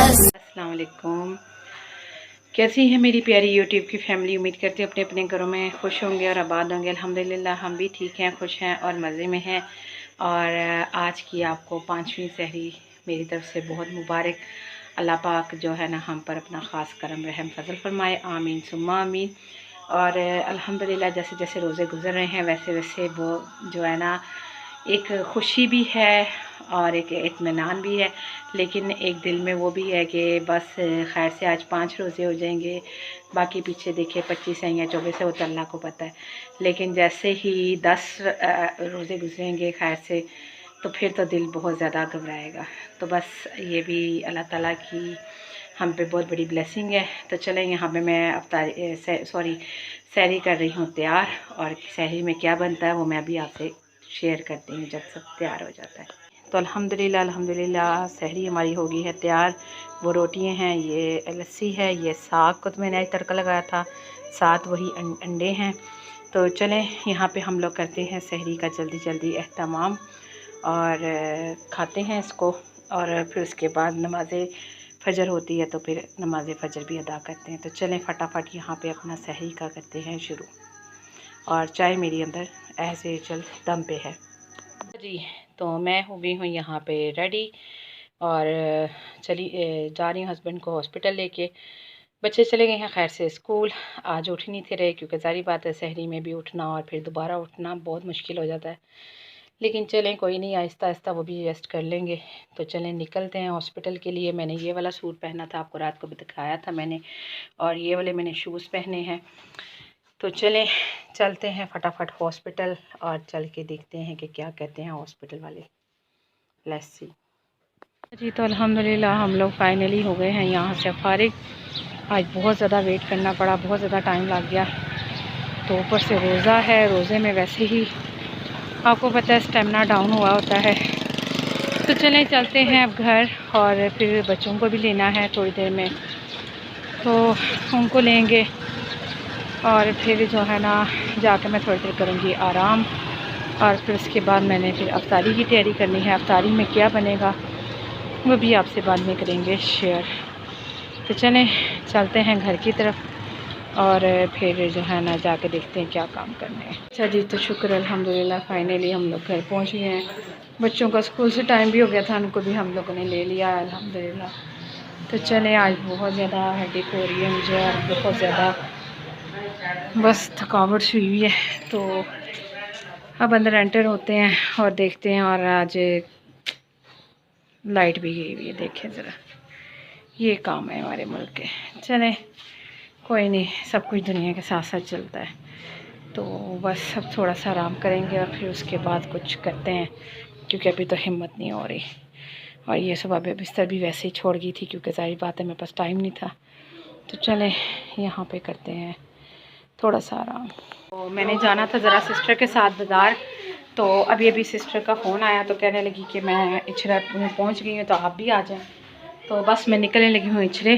अस्सलाम वालेकुम। कैसी है मेरी प्यारी यूट्यूब की फैमिली। उम्मीद करती हूँ अपने अपने घरों में खुश होंगे और आबाद होंगे। अल्हम्दुलिल्लाह हम भी ठीक हैं, खुश हैं और मज़े में हैं। और आज की आपको 5वीं सहरी मेरी तरफ से बहुत मुबारक। अल्लाह पाक जो है ना हम पर अपना ख़ास करम रहम फजल फरमाए, आमीन सुम्मा आमीन। और अल्हम्दुलिल्लाह जैसे जैसे रोज़े गुज़र रहे हैं वैसे वैसे वो जो है ना एक खुशी भी है और एक इत्मीनान भी है, लेकिन एक दिल में वो भी है कि बस खैर से आज 5 रोज़े हो जाएंगे। बाकी पीछे देखिए 25 है या 24 है, वो तो अल्लाह को पता है। लेकिन जैसे ही 10 रोज़े गुजरेंगे खैर से तो फिर तो दिल बहुत ज़्यादा घबराएगा। तो बस ये भी अल्लाह ताला की हम पे बहुत बड़ी ब्लेसिंग है। तो चलें यहाँ पे मैं सहरी कर रही हूँ तैयार, और सहरी में क्या बनता है वो मैं भी आपसे शेयर करती हूँ जब सब तैयार हो जाता है। तो अल्हम्दुलिल्लाह सहरी हमारी हो गई है तैयार। वो रोटियां हैं, ये लस्सी है, ये साग को तो मैंने आज तड़का लगाया था, साथ वही अंडे हैं। तो चलें यहाँ पे हम लोग करते हैं सहरी का जल्दी जल्दी एहतमाम और खाते हैं इसको, और फिर उसके बाद नमाज़ फ़जर होती है तो फिर नमाज फ़जर भी अदा करते हैं। तो चलें फटाफट यहाँ पे अपना सहरी का करते हैं शुरू। और चाय मेरी अंदर ऐसे चल दम पे है जी। तो मैं हो गई हूँ यहाँ पे रेडी और चली जा रही हूँ हस्बैंड को हॉस्पिटल लेके। बच्चे चले गए हैं खैर से स्कूल। आज उठ नहीं थे रहे क्योंकि सारी बात है सहरी में भी उठना और फिर दोबारा उठना बहुत मुश्किल हो जाता है। लेकिन चलें कोई नहीं, आहिस्ता आहिस्ता वो भी रेस्ट कर लेंगे। तो चलें निकलते हैं हॉस्पिटल के लिए। मैंने ये वाला सूट पहना था, आपको रात को भी दिखाया था मैंने, और ये वाले मैंने शूज़ पहने हैं। तो चलें चलते हैं फटाफट हॉस्पिटल और चल के देखते हैं कि क्या कहते हैं हॉस्पिटल वाले। लेट्स सी जी। तो अल्हम्दुलिल्लाह हम लोग फाइनली हो गए हैं यहाँ से फारिग। आज बहुत ज़्यादा वेट करना पड़ा, बहुत ज़्यादा टाइम लग गया। तो ऊपर से रोज़ा है, रोज़े में वैसे ही आपको पता है स्टेमिना डाउन हुआ होता है। तो चलें चलते हैं अब घर, और फिर बच्चों को भी लेना है थोड़ी देर में, तो उनको लेंगे और फिर जो है ना जाकर मैं थोड़ी देर करूँगी आराम। और फिर उसके बाद मैंने फिर अफ्तारी की तैयारी करनी है। अफ्तारी में क्या बनेगा वो भी आपसे बाद में करेंगे शेयर। तो चलें चलते हैं घर की तरफ और फिर जो है ना जाके देखते हैं क्या काम करने हैं। अच्छा जी, तो शुक्र अल्हम्दुलिल्लाह फाइनली हम लोग घर पहुँच गए हैं। बच्चों का स्कूल से टाइम भी हो गया था, उनको भी हम लोगों ने ले लिया अल्हम्दुलिल्लाह। तो चलें आज बहुत ज़्यादा हेडेक हो रही है मुझे और बहुत ज़्यादा बस थकावट सी हुई है। तो अब अंदर एंटर होते हैं और देखते हैं। और आज लाइट भी गई हुई है, देखें ज़रा, ये काम है हमारे मुल्क के। चलें कोई नहीं, सब कुछ दुनिया के साथ साथ चलता है। तो बस अब थोड़ा सा आराम करेंगे और फिर उसके बाद कुछ करते हैं, क्योंकि अभी तो हिम्मत नहीं हो रही। और ये सुबह बिस्तर भी वैसे ही छोड़ गई थी क्योंकि सारी बात है मेरे पास टाइम नहीं था। तो चलें यहाँ पे करते हैं थोड़ा सा आराम। तो मैंने जाना था ज़रा सिस्टर के साथ बाज़ार। तो अभी सिस्टर का फ़ोन आया तो कहने लगी कि मैं इचरा में पहुँच गई हूँ तो आप भी आ जाएं। तो बस मैं निकलने लगी हूँ इचरे,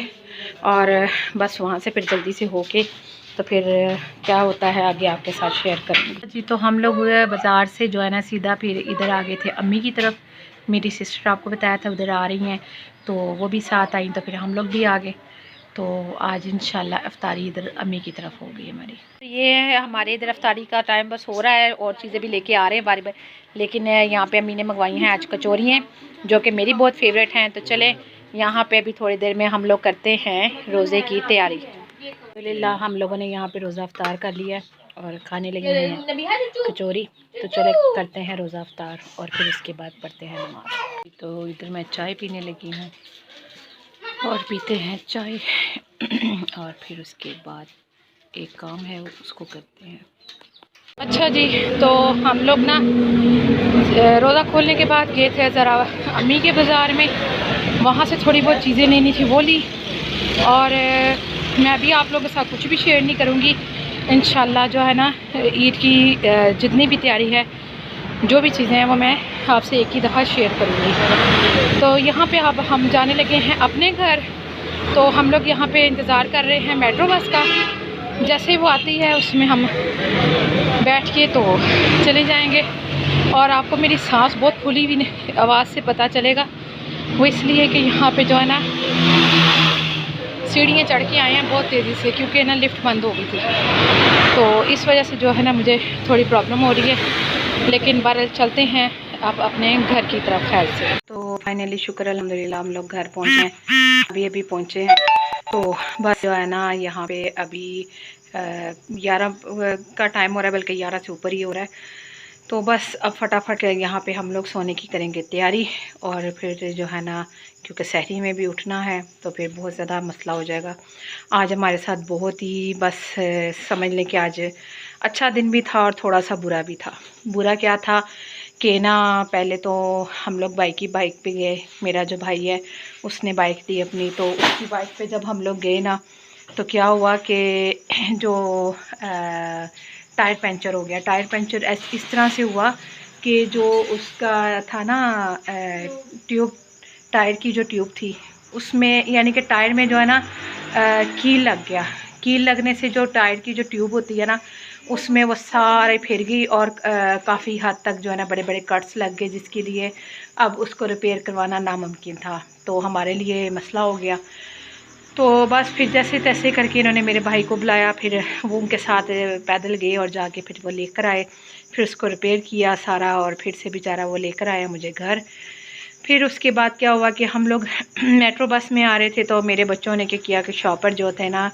और बस वहाँ से फिर जल्दी से होके तो फिर क्या होता है आगे आपके साथ शेयर करूँगी जी। तो हम लोग बाज़ार से जो है ना सीधा फिर इधर आ गए थे अम्मी की तरफ। मेरी सिस्टर आपको बताया था उधर आ रही हैं, तो वो भी साथ आई, तो फिर हम लोग भी आ गए। तो आज इंशाल्लाह अफ्तारी इधर अम्मी की तरफ होगी हमारी। तो ये है हमारे इधर अफ्तारी का टाइम बस हो रहा है, और चीज़ें भी लेके आ रहे हैं बारी बारी। लेकिन यहाँ पे अम्मी ने मंगवाई हैं आज कचौरियाँ, जो कि मेरी बहुत फेवरेट हैं। तो चले यहाँ पे अभी थोड़ी देर में हम लोग करते हैं रोज़े की तैयारी। अल्हम्दुलिल्लाह हम लोगों ने यहाँ पे रोज़ा अफ्तार कर लिया है और खाने लगे हैं कचौरी। तो चले करते हैं रोज़ा अफ्तार और फिर उसके बाद पढ़ते हैं नमाज। तो इधर मैं चाय पीने लगी हूँ और पीते हैं चाय और फिर उसके बाद एक काम है उसको करते हैं। अच्छा जी, तो हम लोग ना रोज़ा खोलने के बाद गए थे ज़रा अम्मी के बाज़ार में, वहाँ से थोड़ी बहुत चीज़ें लेनी थी वो ली, और मैं अभी आप लोगों के साथ कुछ भी शेयर नहीं करूँगी। इंशाल्लाह जो है ना ईद की जितनी भी तैयारी है, जो भी चीज़ें हैं वो मैं आपसे एक ही दफ़ा शेयर करूँगी। तो यहाँ पे अब हम जाने लगे हैं अपने घर। तो हम लोग यहाँ पे इंतज़ार कर रहे हैं मेट्रो बस का। जैसे वो आती है उसमें हम बैठ के तो चले जाएंगे। और आपको मेरी सांस बहुत फूली हुई आवाज़ से पता चलेगा, वो इसलिए कि यहाँ पे जो है ना सीढ़ियाँ चढ़ के आए हैं बहुत तेज़ी से, क्योंकि ना लिफ्ट बंद हो गई थी। तो इस वजह से जो है ना मुझे थोड़ी प्रॉब्लम हो रही है, लेकिन बहरहाल चलते हैं आप अपने घर की तरफ खैर से। तो फाइनली शुक्र अल्हम्दुलिल्लाह हम लोग घर पहुँचे हैं, अभी पहुँचे हैं। तो बस जो है ना यहाँ पे अभी 11 का टाइम हो रहा है, बल्कि 11 से ऊपर ही हो रहा है। तो बस अब फटाफट यहाँ पे हम लोग सोने की करेंगे तैयारी। और फिर जो है ना, क्योंकि सहरी में भी उठना है तो फिर बहुत ज़्यादा मसला हो जाएगा। आज हमारे साथ बहुत ही बस समझ लें कि आज अच्छा दिन भी था और थोड़ा सा बुरा भी था। बुरा क्या था कि ना, पहले तो हम लोग बाइक पे गए। मेरा जो भाई है उसने बाइक दी अपनी, तो उसकी बाइक पे जब हम लोग गए ना, तो क्या हुआ कि जो टायर पंचर हो गया। टायर पंचर इस तरह से हुआ कि जो उसका था ना ट्यूब, टायर की जो ट्यूब थी उसमें, यानी कि टायर में जो है ना कील लग गया। कील लगने से जो टायर की जो ट्यूब होती है ना, उसमें वो सारे फिर गई और काफ़ी हद तक जो है ना बड़े बड़े कट्स लग गए, जिसके लिए अब उसको रिपेयर करवाना नामुमकिन था। तो हमारे लिए मसला हो गया। तो बस फिर जैसे तैसे करके इन्होंने मेरे भाई को बुलाया, फिर वो उनके साथ पैदल गए और जाके फिर वो लेकर आए। फिर उसको रिपेयर किया सारा, और फिर से बेचारा वो लेकर आया मुझे घर। फिर उसके बाद क्या हुआ कि हम लोग मेट्रो बस में आ रहे थे, तो मेरे बच्चों ने क्या किया कि शॉपर जो थे ना,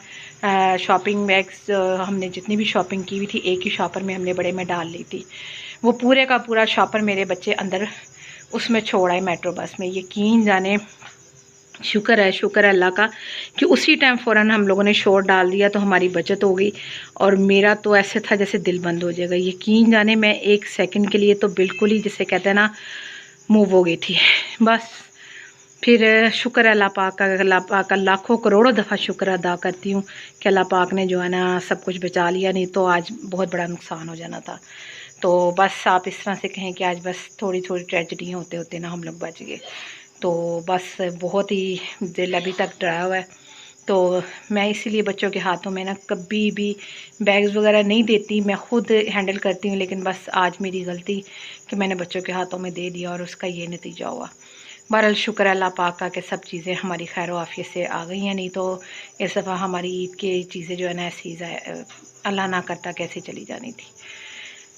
शॉपिंग बैग्स हमने जितनी भी शॉपिंग की हुई थी एक ही शॉपर में हमने बड़े में डाल ली थी। वो पूरे का पूरा शॉपर मेरे बच्चे अंदर उसमें छोड़ आए मेट्रो बस में। यकीन जाने, शुक्र है अल्लाह का कि उसी टाइम फ़ौरन हम लोगों ने शोर डाल दिया तो हमारी बचत हो गई। और मेरा तो ऐसे था जैसे दिल बंद हो जाएगा। यकीन जाने, मैं एक सेकंड के लिए तो बिल्कुल ही, जिसे कहते हैं ना, मूव हो गई थी। बस फिर शुक्र है अल्लाह पाक का। अल्लाह पाक का लाखों करोड़ों दफ़ा शुक्र अदा करती हूँ कि अल्लाह पाक ने जो है ना सब कुछ बचा लिया, नहीं तो आज बहुत बड़ा नुकसान हो जाना था। तो बस आप इस तरह से कहें कि आज बस थोड़ी थोड़ी ट्रेजेडियाँ होते होते ना हम लोग बच गए। तो बस बहुत ही दिल अभी तक डरा हुआ है। तो मैं इसीलिए बच्चों के हाथों में ना कभी भी बैग्स वगैरह नहीं देती, मैं ख़ुद हैंडल करती हूँ। लेकिन बस आज मेरी गलती कि मैंने बच्चों के हाथों में दे दिया और उसका ये नतीजा हुआ। बहरहाल शुक्र अल्लाह पाक का कि सब चीज़ें हमारी खैर आफियत से आ गई हैं, नहीं तो इस दफ़ा हमारी ईद की चीज़ें जो है ना ऐसी अल्लाह ना करता कैसे चली जानी थी।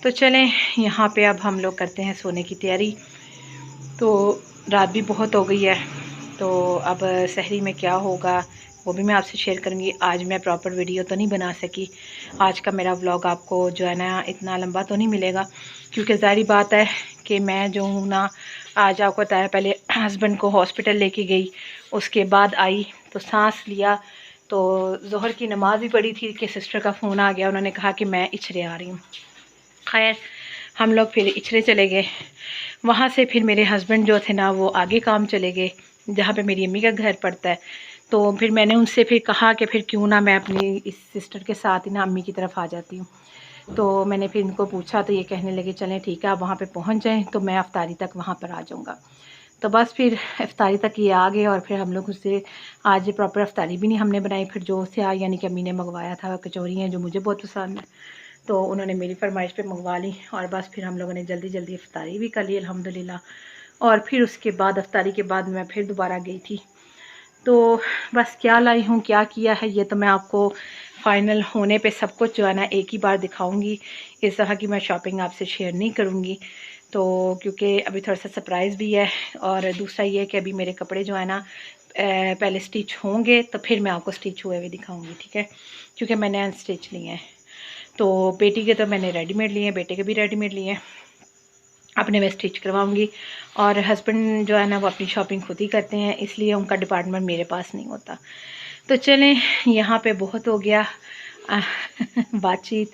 तो चलें, यहाँ पे अब हम लोग करते हैं सोने की तैयारी। तो रात भी बहुत हो गई है, तो अब सहरी में क्या होगा वो भी मैं आपसे शेयर करूँगी। आज मैं प्रॉपर वीडियो तो नहीं बना सकी। आज का मेरा व्लॉग आपको जो है ना इतना लंबा तो नहीं मिलेगा, क्योंकि ज़ाहिर बात है कि मैं जो हूँ ना, आज आपको बताया, पहले हस्बैंड को हॉस्पिटल लेके गई, उसके बाद आई तो सांस लिया, तो ज़ोहर की नमाज़ भी पढ़ी थी कि सिस्टर का फ़ोन आ गया, उन्होंने कहा कि मैं इचरे आ रही हूँ। खैर हम लोग फिर इचरे चले गए। वहाँ से फिर मेरे हस्बैंड जो थे ना वो आगे काम चले गए, जहाँ पे मेरी अम्मी का घर पड़ता है। तो फिर मैंने उनसे फिर कहा कि फिर क्यों ना मैं अपनी इस सिस्टर के साथ ही ना अम्मी की तरफ आ जाती हूँ। तो मैंने फिर इनको पूछा तो ये कहने लगे चलें ठीक है, आप वहाँ पे पहुँच जाएं तो मैं अफ्तारी तक वहाँ पर आ जाऊँगा। तो बस फिर अफ्तारी तक ये आ गए, और फिर हम लोग उससे आज प्रॉपर अफ्तारी भी नहीं हमने बनाई। फिर जो से यानी कि अम्मी ने मंगवाया था कचौरी हैं जो मुझे बहुत पसंद है, तो उन्होंने मेरी फरमाइश पे मंगवा ली। और बस फिर हम लोगों ने जल्दी जल्दी अफ्तारी भी कर ली अल्हम्दुलिल्लाह। और फिर उसके बाद अफ्तारी के बाद मैं फिर दोबारा गई थी। तो बस क्या लाई हूँ क्या किया है ये तो मैं आपको फ़ाइनल होने पे सब कुछ जो है ना एक ही बार दिखाऊंगी। इस तरह की मैं शॉपिंग आपसे शेयर नहीं करूँगी, तो क्योंकि अभी थोड़ा सा सरप्राइज़ भी है। और दूसरा ये है कि अभी मेरे कपड़े जो है ना पहले स्टिच होंगे तो फिर मैं आपको स्टिच हुए हुए दिखाऊंगी, ठीक है, क्योंकि मैंने अनस्टिच लिए हैं। तो बेटी के तो मैंने रेडीमेड लिए हैं, बेटे के भी रेडीमेड लिए हैं, अपने में स्टिच करवाऊंगी। और हस्बैंड जो है ना वो अपनी शॉपिंग खुद ही करते हैं, इसलिए उनका डिपार्टमेंट मेरे पास नहीं होता। तो चलें, यहाँ पे बहुत हो गया बातचीत।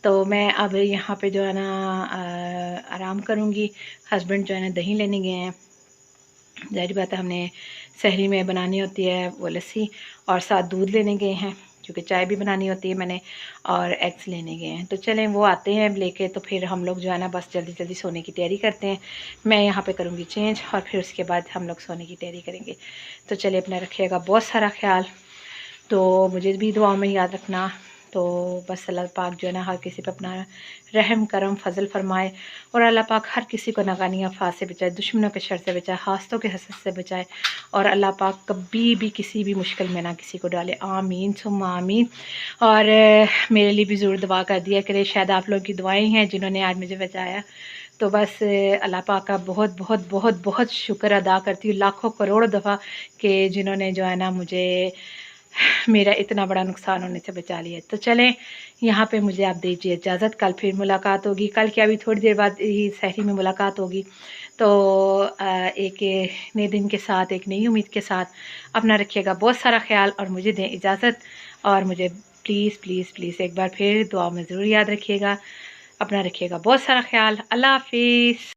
तो मैं अब यहाँ पे जो है ना आराम करूँगी। हस्बैंड जो है ना दही लेने गए हैं, ज़ाहिर बात है हमने सहरी में बनानी होती है वो लस्सी, और साथ दूध लेने गए हैं। क्योंकि चाय भी बनानी होती है मैंने, और एग्स लेने गए हैं। तो चलें वो आते हैं लेके, तो फिर हम लोग जो है ना बस जल्दी जल्दी सोने की तैयारी करते हैं। मैं यहाँ पे करूँगी चेंज और फिर उसके बाद हम लोग सोने की तैयारी करेंगे। तो चलिए अपना रखिएगा बहुत सारा ख्याल, तो मुझे भी दुआओं में याद रखना। तो बस अल्लाह पाक जो है ना हर किसी पे अपना रहम करम फजल फरमाए, और अल्लाह पाक हर किसी को नाकानी आफात से बचाए, दुश्मनों के शर से बचाए, हासतों के हसद से बचाए, और अल्लाह पाक कभी भी किसी भी मुश्किल में ना किसी को डाले। आमीन सुम्मा आमीन। और मेरे लिए भी ज़रूर दुआ कर दिया करे, शायद आप लोगों की दुआएं हैं जिन्होंने आज मुझे बचाया। तो बस अल्लाह पाक का बहुत बहुत बहुत बहुत शुक्र अदा करती हूँ लाखों करोड़ों दफ़ा, कि जिन्होंने जो है ना मुझे मेरा इतना बड़ा नुकसान होने से बचा लिया। तो चलें यहाँ पे मुझे आप दीजिए इजाज़त, कल फिर मुलाकात होगी। कल क्या, अभी थोड़ी देर बाद ही सहरी में मुलाकात होगी। तो एक नए दिन के साथ, एक नई उम्मीद के साथ, अपना रखिएगा बहुत सारा ख्याल और मुझे दें इजाज़त। और मुझे प्लीज़ प्लीज़ प्लीज़ एक बार फिर दुआ में ज़रूर याद रखिएगा। अपना रखिएगा बहुत सारा ख्याल। अल्लाह हाफ़िज़।